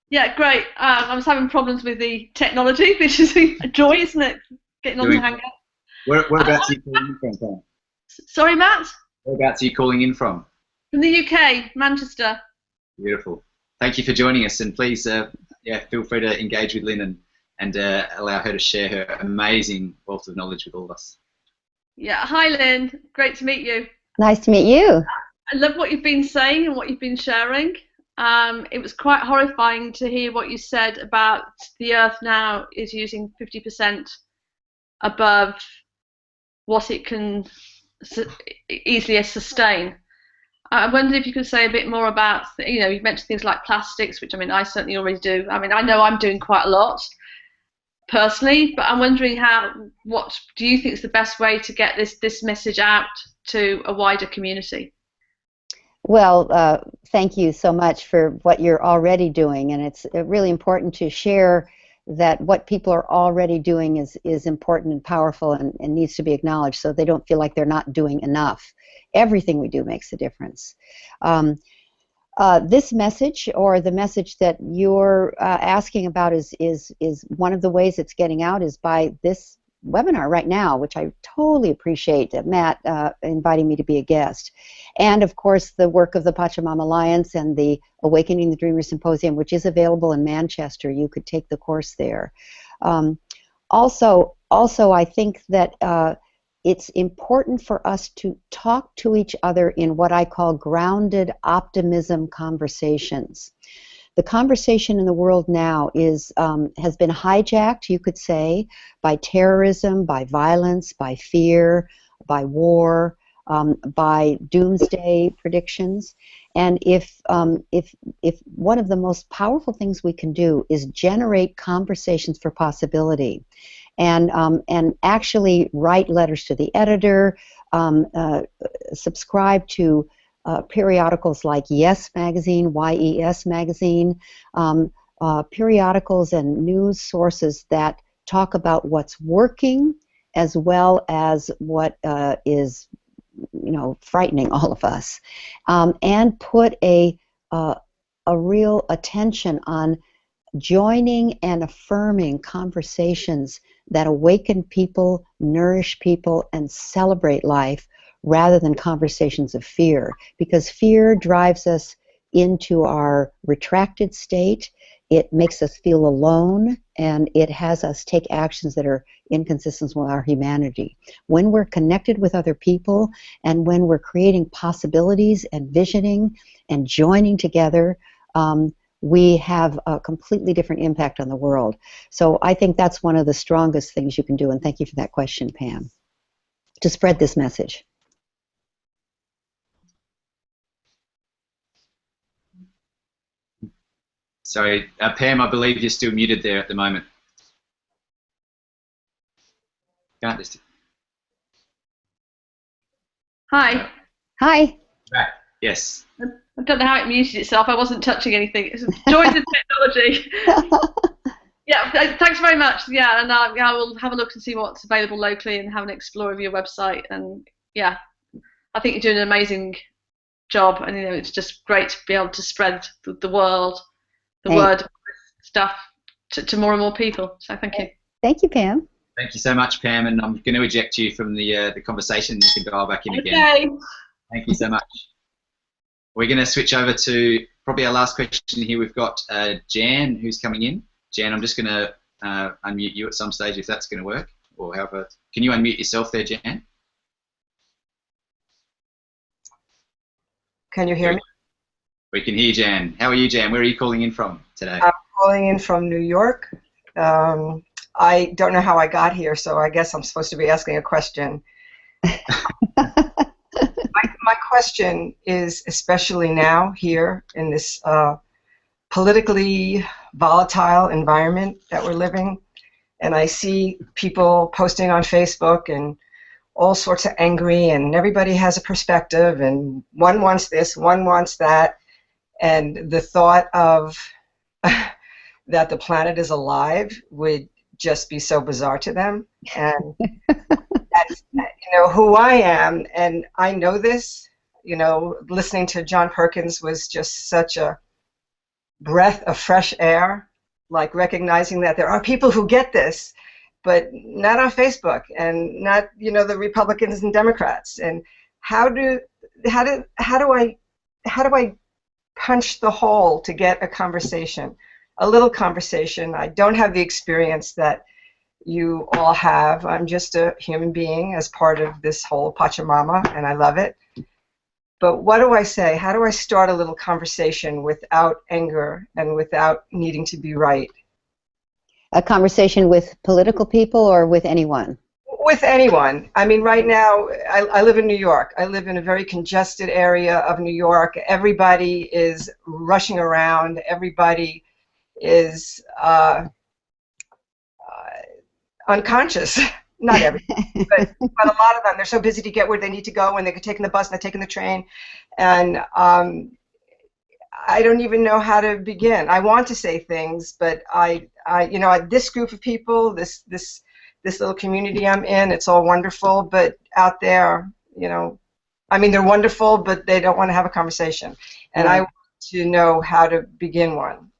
Yeah, great. I was having problems with the technology, which is a joy, isn't it? Getting on the Hangout. Whereabouts are you calling in from, Pam? Sorry, Matt? Whereabouts are you calling in from? From the UK, Manchester. Beautiful. Thank you for joining us, and please, feel free to engage with Lynne and allow her to share her amazing wealth of knowledge with all of us. Yeah, hi Lynne. Great to meet you. Nice to meet you. I love what you've been saying and what you've been sharing. It was quite horrifying to hear what you said about the Earth now is using 50% above what it can easily sustain. I wondered if you could say a bit more about, you mentioned things like plastics, which I certainly already do. I know I'm doing quite a lot personally, but I'm wondering what do you think is the best way to get this message out to a wider community? Well, thank you so much for what you're already doing, and it's really important to share that what people are already doing is important and powerful and needs to be acknowledged, so they don't feel like they're not doing enough. Everything we do makes a difference. This message, or the message that you're asking about, is one of the ways it's getting out is by this webinar right now, which I totally appreciate Matt inviting me to be a guest. And of course the work of the Pachamama Alliance and the Awakening the Dreamer Symposium, which is available in Manchester. You could take the course there. Also, also, I think that it's important for us to talk to each other in what I call grounded optimism conversations. The conversation in the world now is has been hijacked, you could say, by terrorism, by violence, by fear, by war, by doomsday predictions. And if one of the most powerful things we can do is generate conversations for possibility, and actually write letters to the editor, subscribe to periodicals like Yes Magazine, YES Magazine, periodicals and news sources that talk about what's working as well as what is, frightening all of us, and put a real attention on joining and affirming conversations that awaken people, nourish people, and celebrate life, rather than conversations of fear, because fear drives us into our retracted state. It makes us feel alone, and it has us take actions that are inconsistent with our humanity. When we're connected with other people, and when we're creating possibilities and visioning and joining together, we have a completely different impact on the world. So I think that's one of the strongest things you can do, and thank you for that question, Pam, to spread this message. Sorry, Pam, I believe you're still muted there at the moment. Can't just... Hi. Hi. Right. Yes. I don't know how it muted itself. I wasn't touching anything. It's joys of technology. Yeah, thanks very much. Yeah, and I will have a look and see what's available locally and have an explore of your website. And yeah, I think you're doing an amazing job, and it's just great to be able to spread the word stuff to more and more people. So thank you. Thank you, Pam. Thank you so much, Pam, and I'm going to eject you from the conversation. You can dial back in again. Okay. Thank you so much. We're going to switch over to probably our last question here. We've got Jan, who's coming in. Jan, I'm just going to unmute you at some stage if that's going to work, or however. Can you unmute yourself there, Jan? Can you hear me? We can hear Jan. How are you, Jan? Where are you calling in from today? I'm calling in from New York. I don't know how I got here, so I guess I'm supposed to be asking a question. My question is, especially now here in this politically volatile environment that we're living, and I see people posting on Facebook and all sorts of angry, and everybody has a perspective, and one wants this, one wants that, and the thought of that the planet is alive would just be so bizarre to them. And that's, who I am, and I know this. Listening to John Perkins was just such a breath of fresh air, like recognizing that there are people who get this, but not on Facebook, and not the Republicans and Democrats. And how do I punch the hole to get a conversation, a little conversation? I don't have the experience that you all have. I'm just a human being as part of this whole Pachamama, and I love it. But what do I say? How do I start a little conversation without anger and without needing to be right? A conversation with political people or with anyone? With anyone. I mean, right now, I live in New York. I live in a very congested area of New York. Everybody is rushing around. Everybody is unconscious. Not everybody, but a lot of them. They're so busy to get where they need to go, and they're taking the bus and they're taking the train. And I don't even know how to begin. I want to say things, but this group of people, this little community I'm in, it's all wonderful, but out there, I mean, they're wonderful, but they don't want to have a conversation. And I want to know how to begin one.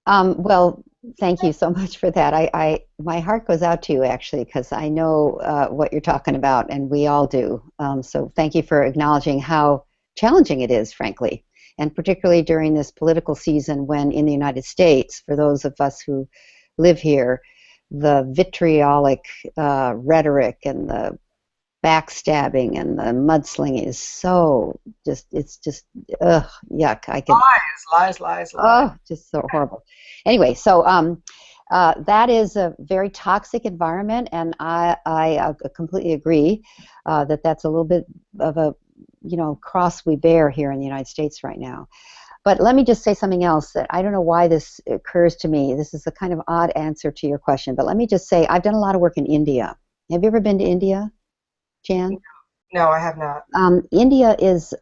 Well, thank you so much for that. My heart goes out to you, actually, because I know what you're talking about, and we all do. So thank you for acknowledging how challenging it is, frankly, and particularly during this political season when in the United States, for those of us who live here, the vitriolic rhetoric and the backstabbing and the mudslinging is so it's just ugh, yuck. I can Lies. oh, just so horrible. Anyway, so that is a very toxic environment, and I completely agree that that's a little bit of a cross we bear here in the United States right now. But let me just say something else that I don't know why this occurs to me. This is a kind of odd answer to your question, but let me just say I've done a lot of work in India. Have you ever been to India, Jan? No, I have not. India is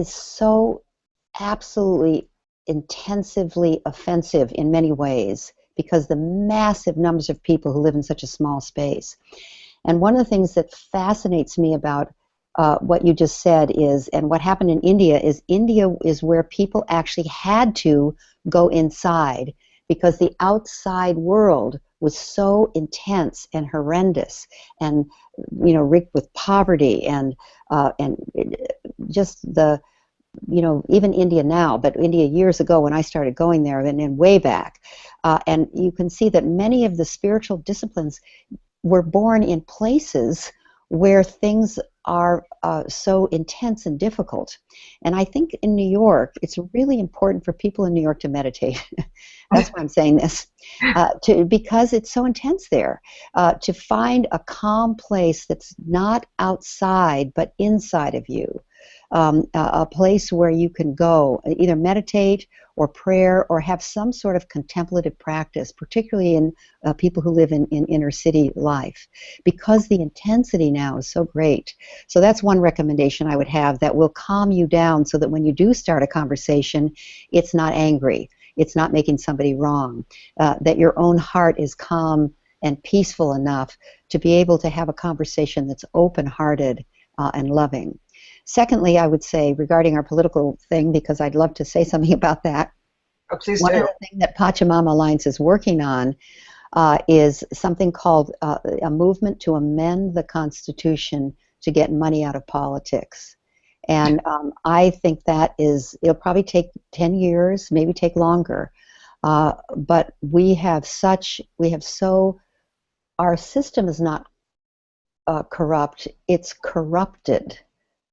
so absolutely intensively offensive in many ways because the massive numbers of people who live in such a small space. And one of the things that fascinates me about what you just said is, and what happened in India is where people actually had to go inside because the outside world was so intense and horrendous and rigged with poverty and just the even India now, but India years ago when I started going there and way back, and you can see that many of the spiritual disciplines were born in places where things are so intense and difficult. And I think in New York, it's really important for people in New York to meditate. That's why I'm saying this, because it's so intense there. To find a calm place that's not outside but inside of you, a place where you can go, either meditate or prayer or have some sort of contemplative practice, particularly in people who live in inner city life, because the intensity now is so great. So that's one recommendation I would have that will calm you down so that when you do start a conversation, it's not angry, it's not making somebody wrong, that your own heart is calm and peaceful enough to be able to have a conversation that's open-hearted and loving. Secondly, I would say regarding our political thing, because I'd love to say something about that. Oh, please One do. of the things that Pachamama Alliance is working on is something called a movement to amend the Constitution to get money out of politics. And I think that it'll probably take 10 years, maybe take longer. But our system is not corrupt, it's corrupted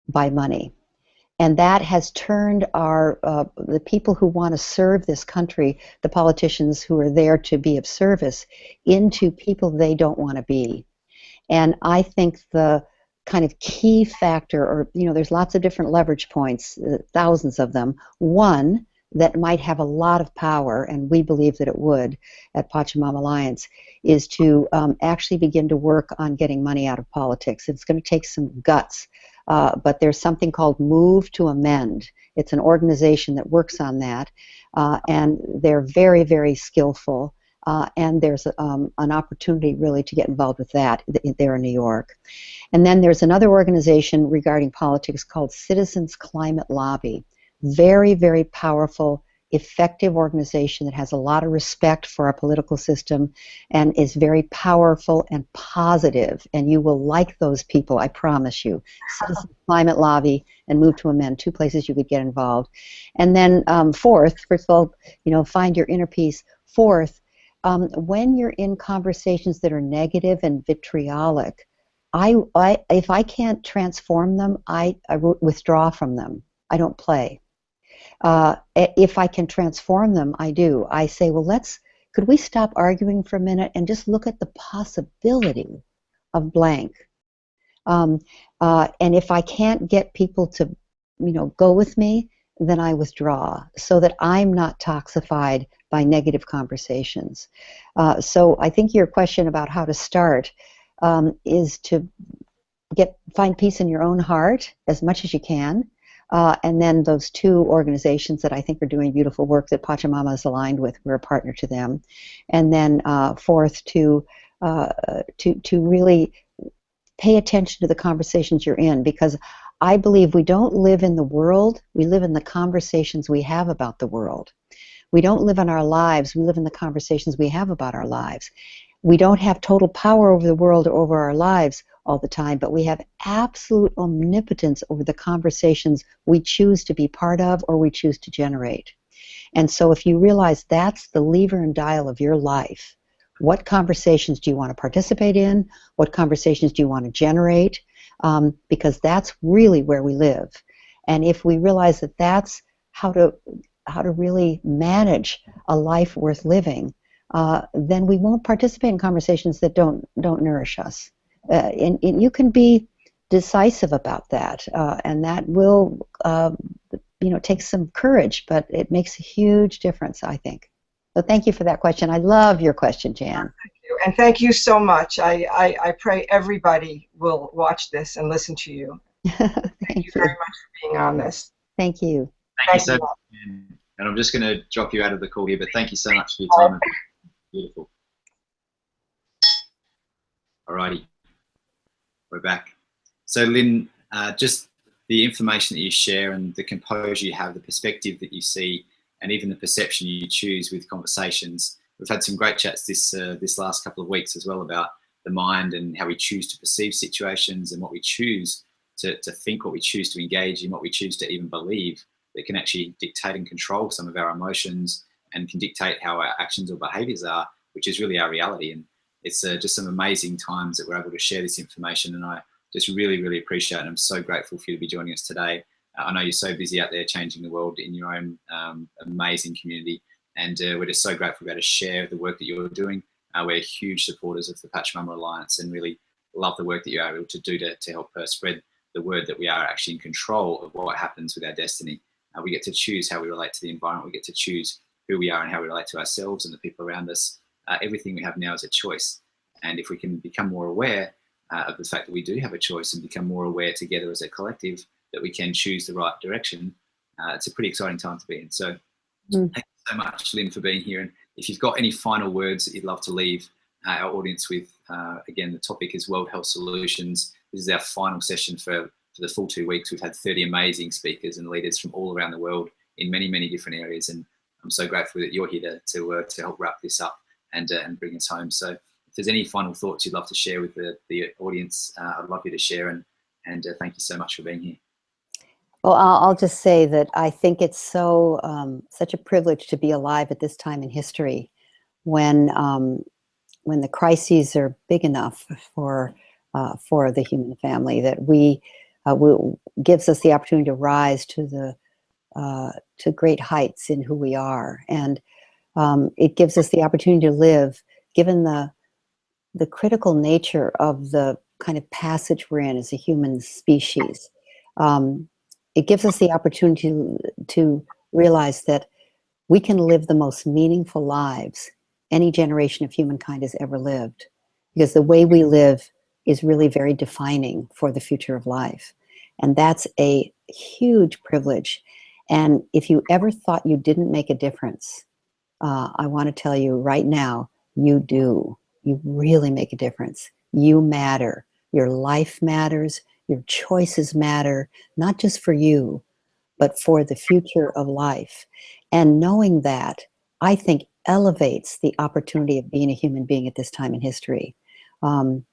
by money. And that has turned the people who want to serve this country, the politicians who are there to be of service, into people they don't want to be. And I think the kind of key factor, or there's lots of different leverage points, thousands of them. One that might have a lot of power, and we believe that it would at Pachamama Alliance, is to actually begin to work on getting money out of politics. It's going to take some guts. But there's something called Move to Amend. It's an organization that works on that, and they're very, very skillful, and there's an opportunity really to get involved with that there in New York. And then there's another organization regarding politics called Citizens Climate Lobby. Very, very powerful, effective organization that has a lot of respect for our political system and is very powerful and positive, and you will like those people, I promise you. Citizens Climate Lobby and Move to Amend, two places you could get involved. And then fourth, first of all, find your inner peace. Fourth, when you're in conversations that are negative and vitriolic, if I can't transform them, I withdraw from them. I don't play. If I can transform them, I do. I say, well, could we stop arguing for a minute and just look at the possibility of blank? And if I can't get people to, go with me, then I withdraw so that I'm not toxified by negative conversations. So I think your question about how to start is to find peace in your own heart as much as you can. And then those two organizations that I think are doing beautiful work that Pachamama is aligned with, we're a partner to them. And then fourth, to really pay attention to the conversations you're in, because I believe we don't live in the world, we live in the conversations we have about the world. We don't live in our lives, we live in the conversations we have about our lives. We don't have total power over the world or over our lives all the time, but we have absolute omnipotence over the conversations we choose to be part of or we choose to generate. And so if you realize that's the lever and dial of your life, what conversations do you want to participate in? What conversations do you want to generate? Because that's really where we live. And if we realize that that's how to really manage a life worth living, then we won't participate in conversations that don't nourish us. And you can be decisive about that, and that will take some courage, but it makes a huge difference, I think. So thank you for that question. I love your question, Jan. Thank you. And thank you so much. I pray everybody will watch this and listen to you. Thank you very much for being on this. Thank you. Thank you so much. And I'm just going to drop you out of the call here, but thank you so much for your time. Beautiful. Alrighty, we're back. So Lynne, just the information that you share and the composure you have, the perspective that you see, and even the perception you choose with conversations. We've had some great chats this last couple of weeks as well about the mind and how we choose to perceive situations and what we choose to think, what we choose to engage in, what we choose to even believe, that can actually dictate and control some of our emotions and can dictate how our actions or behaviors are, which is really our reality. And it's just some amazing times that we're able to share this information, and I just really, really appreciate it. And I'm so grateful for you to be joining us today. I know you're so busy out there changing the world in your own amazing community, and we're just so grateful to be able to share the work that you're doing. We're huge supporters of the Pachamama Alliance and really love the work that you're able to do to help spread the word that we are actually in control of what happens with our destiny. We get to choose how we relate to the environment. We get to choose who we are and how we relate to ourselves and the people around us. Everything we have now is a choice. And if we can become more aware of the fact that we do have a choice and become more aware together as a collective that we can choose the right direction, it's a pretty exciting time to be in. So thank you so much, Lynne, for being here. And if you've got any final words that you'd love to leave our audience with, again, the topic is World Health Solutions. This is our final session for the full 2 weeks. We've had 30 amazing speakers and leaders from all around the world in many, many different areas. And I'm so grateful that you're here to help wrap this up and bring us home. So if there's any final thoughts you'd love to share with the audience, I'd love you to share. And thank you so much for being here. Well, I'll just say that I think it's such a privilege to be alive at this time in history, when the crises are big enough for the human family, that gives us the opportunity to rise to great heights in who we are, and it gives us the opportunity to live, given the critical nature of the kind of passage we're in as a human species. It gives us the opportunity to realize that we can live the most meaningful lives any generation of humankind has ever lived, because the way we live is really very defining for the future of life. And that's a huge privilege. And if you ever thought you didn't make a difference, I want to tell you right now, you do. You really make a difference. You matter. Your life matters. Your choices matter, not just for you, but for the future of life. And knowing that, I think, elevates the opportunity of being a human being at this time in history, and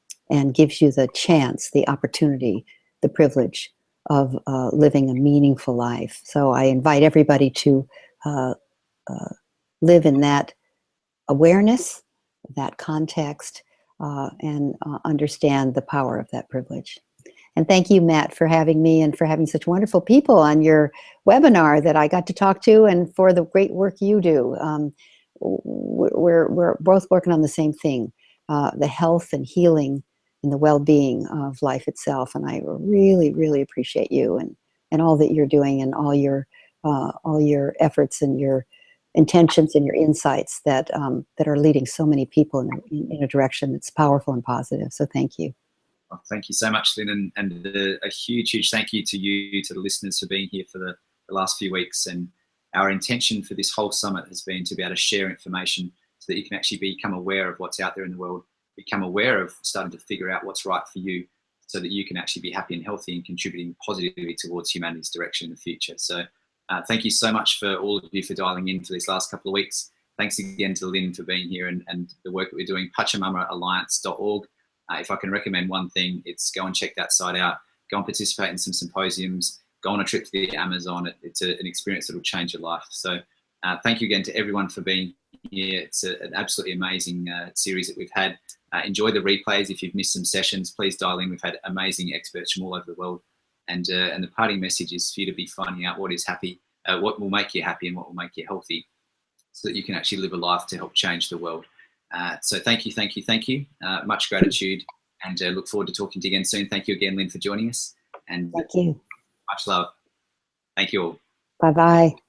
gives you the chance, the opportunity, the privilege of living a meaningful life. So I invite everybody to live in that awareness, that context, and understand the power of that privilege. And thank you, Matt, for having me and for having such wonderful people on your webinar that I got to talk to, and for the great work you do. We're both working on the same thing, the health and healing and the well-being of life itself. And I really, really appreciate you and all that you're doing, and all your efforts and your intentions and your insights that are leading so many people in a direction that's powerful and positive. So thank you. Well, thank you so much, Lynne, and a huge, huge thank you to you, to the listeners, for being here for the last few weeks. And our intention for this whole summit has been to be able to share information so that you can actually become aware of what's out there in the world, become aware of starting to figure out what's right for you, so that you can actually be happy and healthy and contributing positively towards humanity's direction in the future. So thank you so much for all of you for dialing in for these last couple of weeks. Thanks again to Lynne for being here and the work that we're doing, pachamamaalliance.org. If I can recommend one thing, it's go and check that site out, go and participate in some symposiums, go on a trip to the Amazon. It's an experience that will change your life. So thank you again to everyone for being Yeah, it's an absolutely amazing series that we've had. Enjoy the replays. If you've missed some sessions, please dial in. We've had amazing experts from all over the world. And the parting message is for you to be finding out what is happy, what will make you happy and what will make you healthy, so that you can actually live a life to help change the world. So thank you, thank you, thank you. Much gratitude, and look forward to talking to you again soon. Thank you again, Lynne, for joining us. And Thank you. much love. Thank you all. Bye-bye.